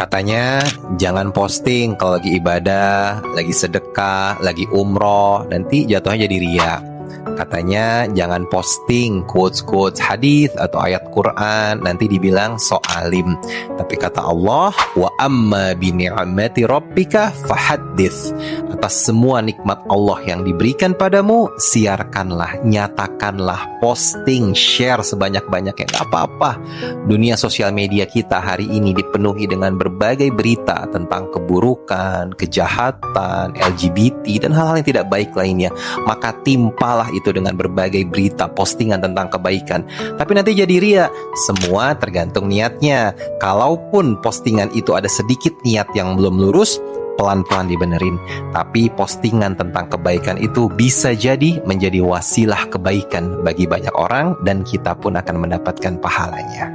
Katanya jangan posting kalau lagi ibadah, lagi sedekah, lagi umroh, nanti jatuhnya jadi riya. Katanya jangan posting quotes-quotes hadis atau ayat Quran, nanti dibilang so alim. Tapi kata Allah, wa amma bi ni'mati rabbika fahaddits. Atas semua nikmat Allah yang diberikan padamu, siarkanlah, nyatakanlah, posting, share sebanyak-banyaknya. Gak apa-apa. Dunia sosial media kita hari ini dipenuhi dengan berbagai berita tentang keburukan, kejahatan, LGBT, dan hal-hal yang tidak baik lainnya. Maka timpalah itu dengan berbagai berita, postingan tentang kebaikan. Tapi nanti jadi riya. Semua tergantung niatnya. Kalaupun postingan itu ada sedikit niat yang belum lurus, pelan-pelan dibenerin. Tapi postingan tentang kebaikan itu bisa jadi menjadi wasilah kebaikan bagi banyak orang, dan kita pun akan mendapatkan pahalanya.